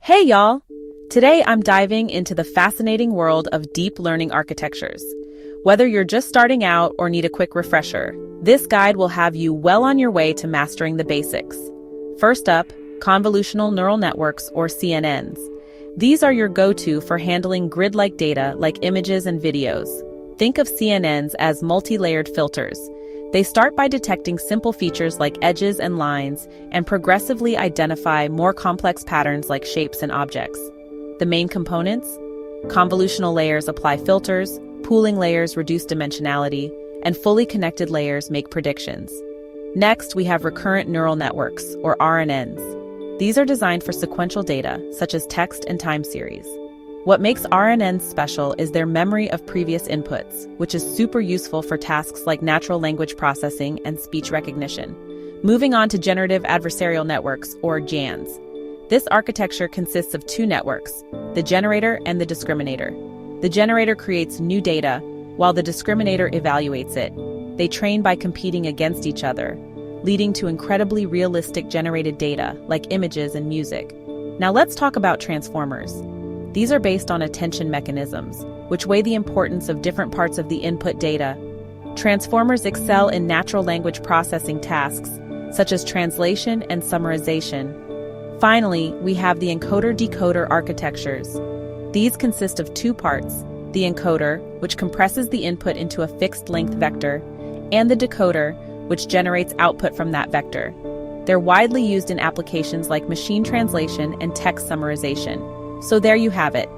Hey y'all! Today I'm diving into the fascinating world of deep learning architectures. Whether you're just starting out or need a quick refresher, this guide will have you well on your way to mastering the basics. First up, convolutional neural networks or CNNs. These are your go-to for handling grid-like data like images and videos. Think of CNNs as multi-layered filters. They start by detecting simple features like edges and lines and progressively identify more complex patterns like shapes and objects. The main components? Convolutional layers apply filters, pooling layers reduce dimensionality, and fully connected layers make predictions. Next, we have recurrent neural networks, or RNNs. These are designed for sequential data, such as text and time series. What makes RNNs special is their memory of previous inputs, which is super useful for tasks like natural language processing and speech recognition. Moving on to generative adversarial networks, or GANs. This architecture consists of two networks, the generator and the discriminator. The generator creates new data, while the discriminator evaluates it. They train by competing against each other, leading to incredibly realistic generated data, like images and music. Now let's talk about transformers. These are based on attention mechanisms, which weigh the importance of different parts of the input data. Transformers excel in natural language processing tasks, such as translation and summarization. Finally, we have the encoder-decoder architectures. These consist of two parts, the encoder, which compresses the input into a fixed-length vector, and the decoder, which generates output from that vector. They're widely used in applications like machine translation and text summarization. So there you have it,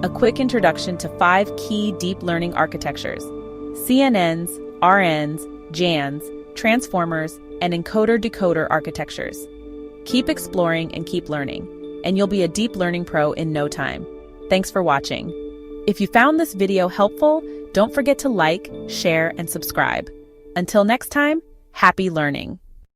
a quick introduction to 5 key deep learning architectures: CNNs, RNNs, GANs, transformers, and encoder-decoder architectures. Keep exploring and keep learning, and you'll be a deep learning pro in no time. Thanks for watching. If you found this video helpful, don't forget to like, share, and subscribe. Until next time, happy learning!